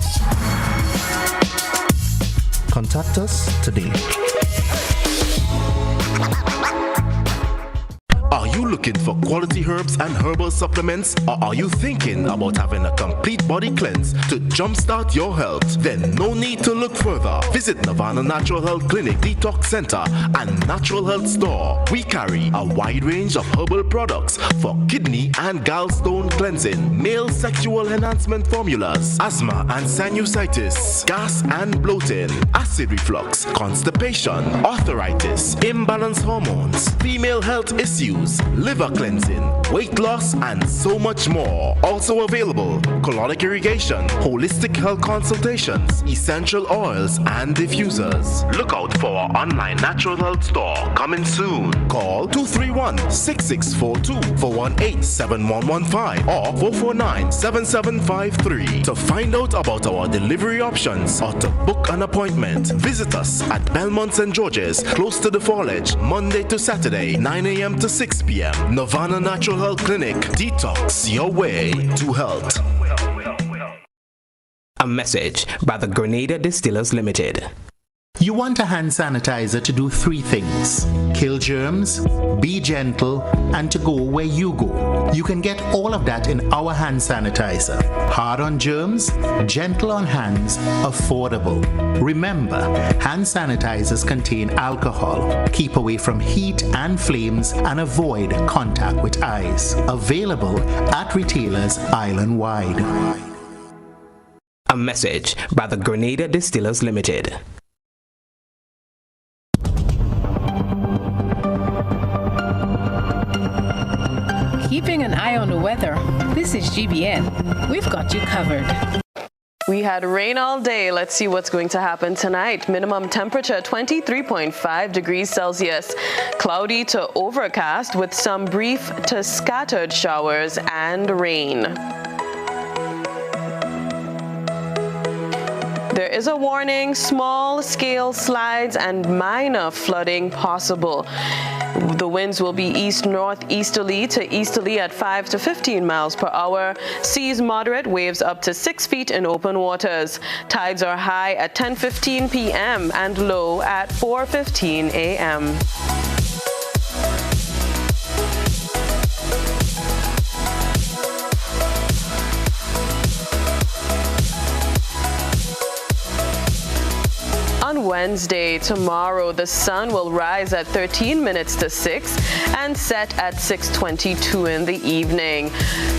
Contact us today. Are you looking for quality herbs and herbal supplements, or are you thinking about having a complete body cleanse to jumpstart your health? Then no need to look further. Visit Nirvana Natural Health Clinic, Detox Center, and Natural Health Store. We carry a wide range of herbal products for kidney and gallstone cleansing, male sexual enhancement formulas, asthma and sinusitis, gas and bloating, acid reflux, constipation, arthritis, imbalanced hormones, female health issues, liver cleansing, weight loss, and so much more. Also available, colonic irrigation, holistic health consultations, essential oils, and diffusers. Look out for our online natural health store coming soon. Call 231-6642 418-7115 or 449-7753 to find out about our delivery options or to book an appointment. Visit us at Belmont St. George's, close to the Fallage, Monday to Saturday, 9 a.m. to 6 p.m. Nirvana Natural Health Clinic. Detox your way to health. A message by the Grenada Distillers Limited. You want a hand sanitizer to do 3 things: kill germs, be gentle, and to go where you go. You can get all of that in our hand sanitizer. Hard on germs, gentle on hands, affordable. Remember, hand sanitizers contain alcohol. Keep away from heat and flames and avoid contact with eyes. Available at retailers island-wide. A message by the Grenada Distillers Limited. Keeping an eye on the weather. This is GBN. We've got you covered. We had rain all day. Let's see what's going to happen tonight. Minimum temperature 23.5 degrees Celsius. Cloudy to overcast with some brief to scattered showers and rain. There is a warning, small-scale slides and minor flooding possible. The winds will be east-northeasterly to easterly at 5 to 15 miles per hour. Seas moderate, waves up to 6 feet in open waters. Tides are high at 10:15 p.m. and low at 4:15 a.m. On Wednesday, tomorrow, the sun will rise at 13 minutes to 6 and set at 6:22 in the evening.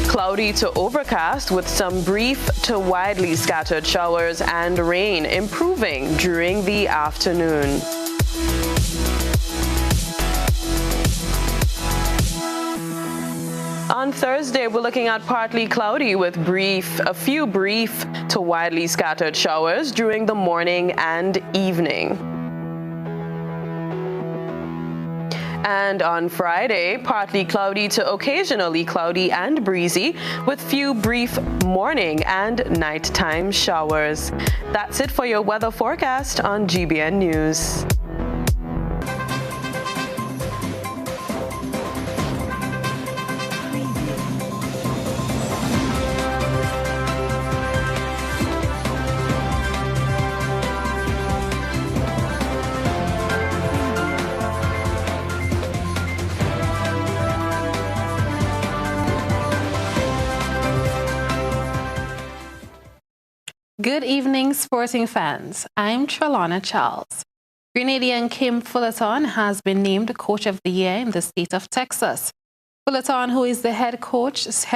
Cloudy to overcast with some brief to widely scattered showers and rain, improving during the afternoon. On Thursday, we're looking at partly cloudy with a few brief to widely scattered showers during the morning and evening. And on Friday, partly cloudy to occasionally cloudy and breezy with few brief morning and nighttime showers. That's it for your weather forecast on GBN News. Good evening, sporting fans. I'm Trellona Charles. Grenadian Kim Fullerton has been named Coach of the Year in the state of Texas. Fullerton, who is the head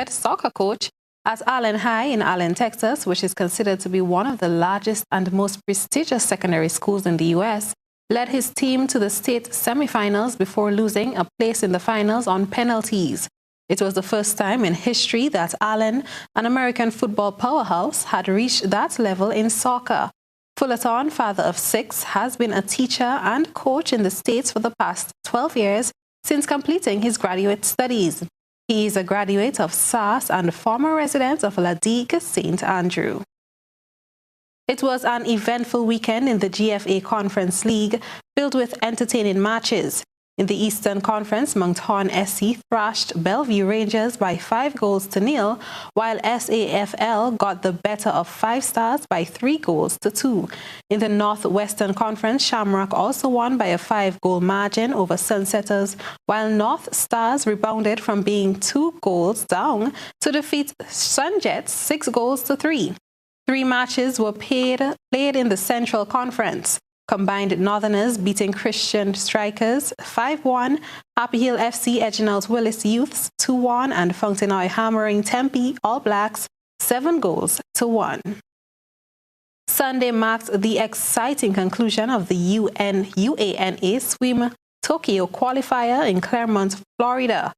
soccer coach at Allen High in Allen, Texas, which is considered to be one of the largest and most prestigious secondary schools in the U.S., led his team to the state semifinals before losing a place in the finals on penalties. It was the first time in history that Allen, an American football powerhouse, had reached that level in soccer. Fullerton, father of 6, has been a teacher and coach in the States for the past 12 years since completing his graduate studies. He is a graduate of SAS and former resident of La Digue, St. Andrew. It was an eventful weekend in the GFA Conference League, filled with entertaining matches. In the Eastern Conference, Mount Horn SC thrashed Bellevue Rangers by 5-0, while SAFL got the better of 5 Stars by 3-2. In the Northwestern Conference, Shamrock also won by a 5-goal margin over Sunsetters, while North Stars rebounded from being 2 goals down to defeat Sunjets 6-3. 3 matches were played in the Central Conference. Combined Northerners beating Christian Strikers 5-1, Happy Hill FC edging out Willis Youths 2-1, and Fountainoy hammering Tempe All Blacks 7-1. Sunday marked the exciting conclusion of the UANA Swim Tokyo qualifier in Claremont, Florida.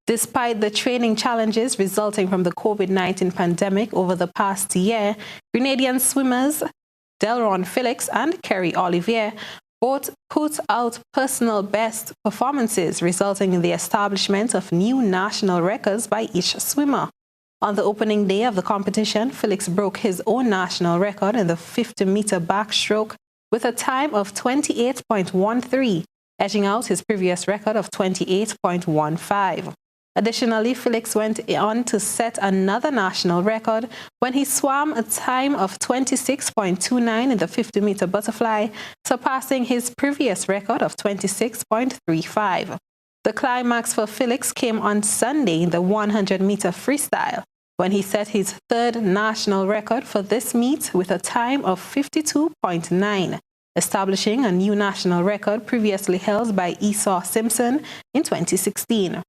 Despite the training challenges resulting from the COVID-19 pandemic over the past year, Grenadian swimmers Delron Felix and Kerry Olivier both put out personal best performances, resulting in the establishment of new national records by each swimmer. On the opening day of the competition, Felix broke his own national record in the 50-meter backstroke with a time of 28.13, edging out his previous record of 28.15. Additionally, Felix went on to set another national record when he swam a time of 26.29 in the 50-meter butterfly, surpassing his previous record of 26.35. The climax for Felix came on Sunday in the 100-meter freestyle, when he set his 3rd national record for this meet with a time of 52.9, establishing a new national record previously held by Esau Simpson in 2016.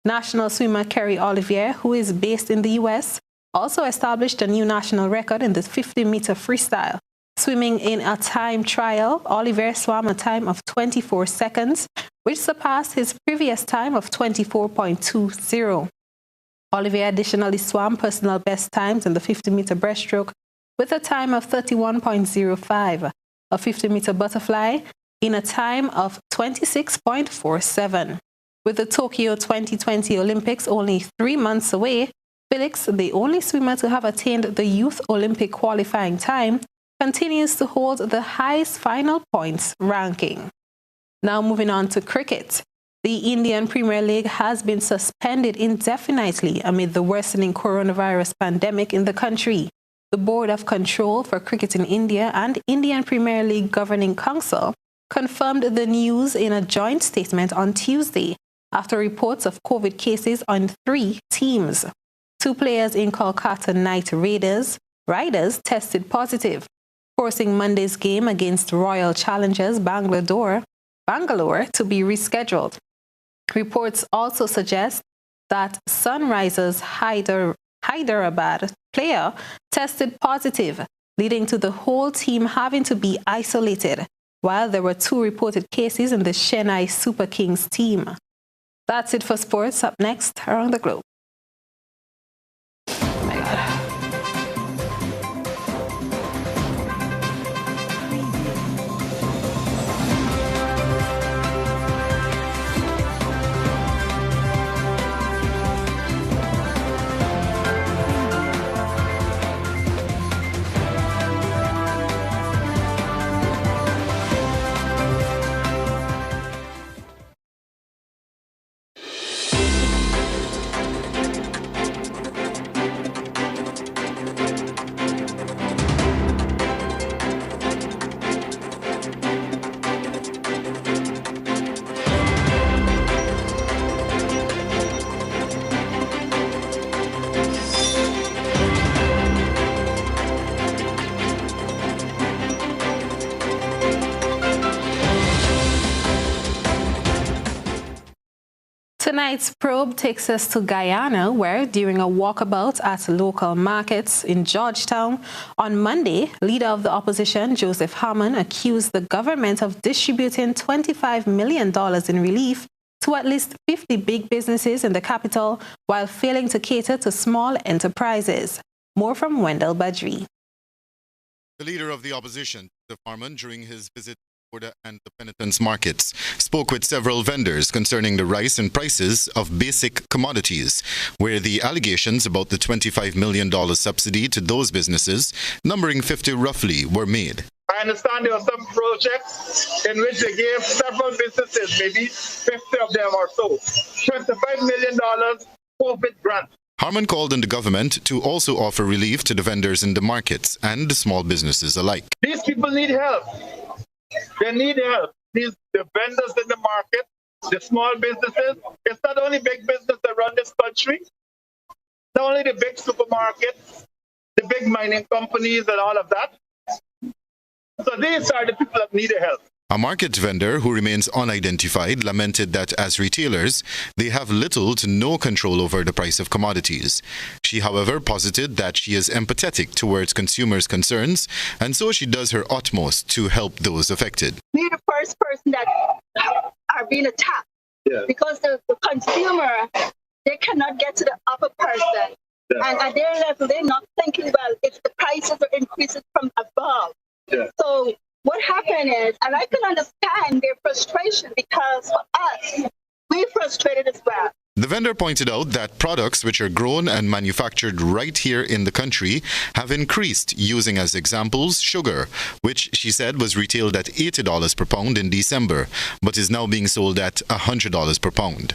National swimmer Kerry Olivier, who is based in the U.S., also established a new national record in the 50-meter freestyle. Swimming in a time trial, Olivier swam a time of 24 seconds, which surpassed his previous time of 24.20. Olivier additionally swam personal best times in the 50-meter breaststroke with a time of 31.05, a 50-meter butterfly in a time of 26.47. With the Tokyo 2020 Olympics only 3 months away, Felix, the only swimmer to have attained the Youth Olympic qualifying time, continues to hold the highest final points ranking. Now moving on to cricket. The Indian Premier League has been suspended indefinitely amid the worsening coronavirus pandemic in the country. The Board of Control for Cricket in India and Indian Premier League Governing Council confirmed the news in a joint statement on Tuesday after reports of COVID cases on 3 teams. 2 players in Kolkata Knight Riders tested positive, forcing Monday's game against Royal Challengers Bangalore to be rescheduled. Reports also suggest that Sunrisers Hyderabad player tested positive, leading to the whole team having to be isolated, while there were 2 reported cases in the Chennai Super Kings team. That's it for sports. Up next, around the globe. Oh my God. Tonight's probe takes us to Guyana, where during a walkabout at local markets in Georgetown on Monday, leader of the opposition, Joseph Harmon, accused the government of distributing $25 million in relief to at least 50 big businesses in the capital while failing to cater to small enterprises. More from Wendell Badri. The leader of the opposition, Joseph Harmon, during his visit and the penitence markets, spoke with several vendors concerning the rise in prices of basic commodities, where the allegations about the $25 million subsidy to those businesses, numbering 50 roughly, were made. I understand there were some projects in which they gave several businesses, maybe 50 of them or so, $25 million COVID grant. Harmon called on the government to also offer relief to the vendors in the markets and the small businesses alike. These people need help. They need help. The vendors in the market, the small businesses, it's not only big business that run this country, not only the big supermarkets, the big mining companies and all of that. So these are the people that need help. A market vendor who remains unidentified lamented that as retailers, they have little to no control over the price of commodities. She, however, posited that she is empathetic towards consumers' concerns, and so she does her utmost to help those affected. We're the first person that are being attacked because the consumer, they cannot get to the upper person. And at their level, they're not thinking, well, if the prices are increasing from above. So what happened is, and I can understand their frustration because for us, we're frustrated as well. The vendor pointed out that products which are grown and manufactured right here in the country have increased, using as examples sugar, which she said was retailed at $80 per pound in December, but is now being sold at $100 per pound.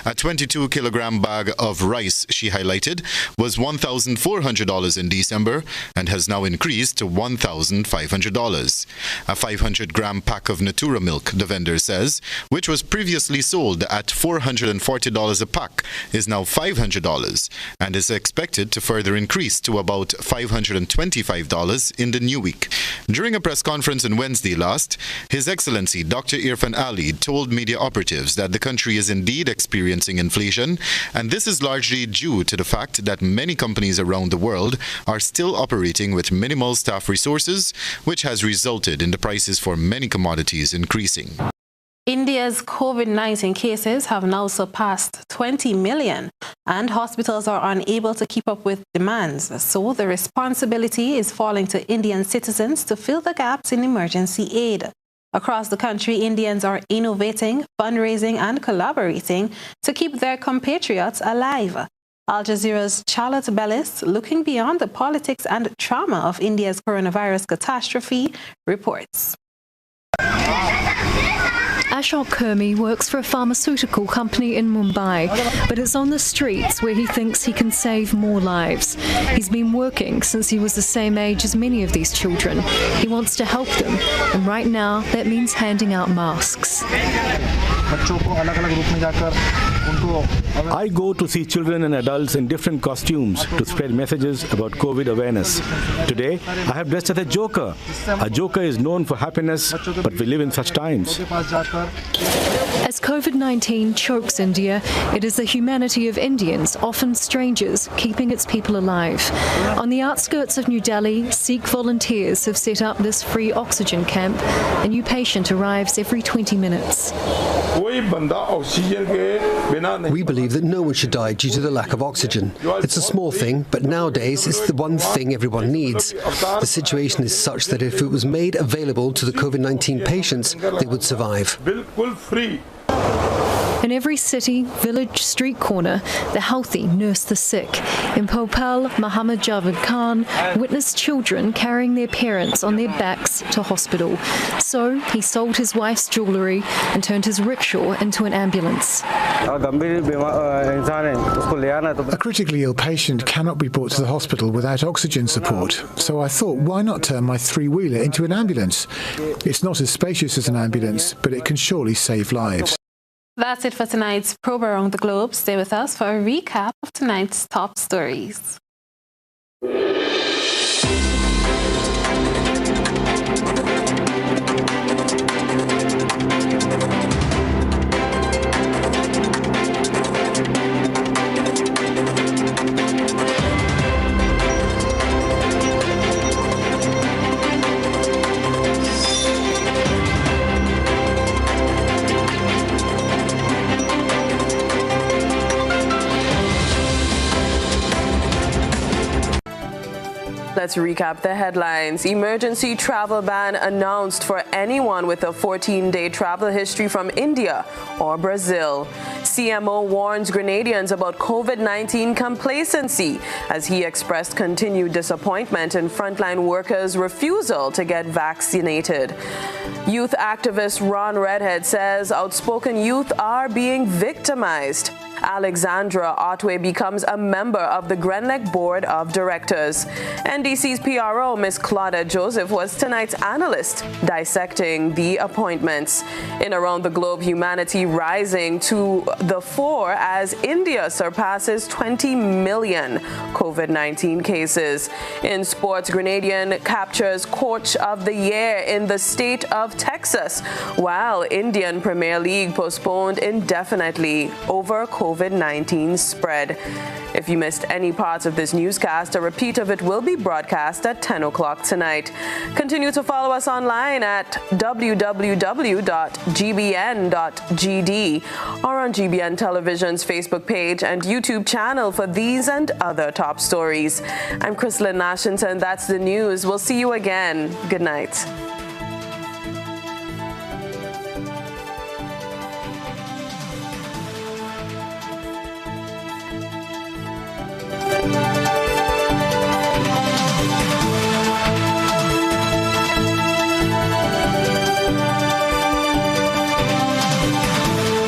A 22-kilogram bag of rice, she highlighted, was $1,400 in December and has now increased to $1,500. A 500-gram pack of Natura milk, the vendor says, which was previously sold at $440 a pack, is now $500 and is expected to further increase to about $525 in the new week. During a press conference on Wednesday last, His Excellency Dr. Irfan Ali told media operatives that the country is indeed experiencing inflation, and this is largely due to the fact that many companies around the world are still operating with minimal staff resources, which has resulted in the prices for many commodities increasing. India's COVID-19 cases have now surpassed 20 million, and hospitals are unable to keep up with demands. So the responsibility is falling to Indian citizens to fill the gaps in emergency aid. Across the country, Indians are innovating, fundraising, and collaborating to keep their compatriots alive. Al Jazeera's Charlotte Bellis, looking beyond the politics and trauma of India's coronavirus catastrophe, reports. Ashok Kurmi works for a pharmaceutical company in Mumbai, but it's on the streets where he thinks he can save more lives. He's been working since he was the same age as many of these children. He wants to help them, and right now that means handing out masks. I go to see children and adults in different costumes to spread messages about COVID awareness. Today, I have dressed as a joker. A joker is known for happiness, but we live in such times. As COVID-19 chokes India, it is the humanity of Indians, often strangers, keeping its people alive. On the outskirts of New Delhi, Sikh volunteers have set up this free oxygen camp. A new patient arrives every 20 minutes. We believe that no one should die due to the lack of oxygen. It's a small thing, but nowadays it's the one thing everyone needs. The situation is such that if it was made available to the COVID-19 patients, they would survive. In every city, village, street corner, the healthy nurse the sick. In Bhopal, Muhammad Javed Khan witnessed children carrying their parents on their backs to hospital. So he sold his wife's jewellery and turned his rickshaw into an ambulance. A critically ill patient cannot be brought to the hospital without oxygen support. So I thought, why not turn my three-wheeler into an ambulance? It's not as spacious as an ambulance, but it can surely save lives. That's it for tonight's Probe Around the Globe. Stay with us for a recap of tonight's top stories. Let's recap the headlines. Emergency travel ban announced for anyone with a 14-day travel history from India or Brazil. CMO warns Grenadians about COVID-19 complacency as he expressed continued disappointment in frontline workers' refusal to get vaccinated. Youth activist Ron Redhead says outspoken youth are being victimized. Alexandra Otway becomes a member of the Grenlec Board of Directors. NDC's PRO, Ms. Claudette Joseph, was tonight's analyst dissecting the appointments. In Around the Globe, humanity rising to the fore as India surpasses 20 million COVID-19 cases. In sports, Grenadian captures Coach of the Year in the state of Texas, while Indian Premier League postponed indefinitely over COVID-19 spread. If you missed any parts of this newscast, a repeat of it will be broadcast at 10 o'clock tonight. Continue to follow us online at www.gbn.gd or on GBN Television's Facebook page and YouTube channel for these and other top stories. I'm Chrislyn, Lashington. That's the news. We'll see you again. Good night. Thank you.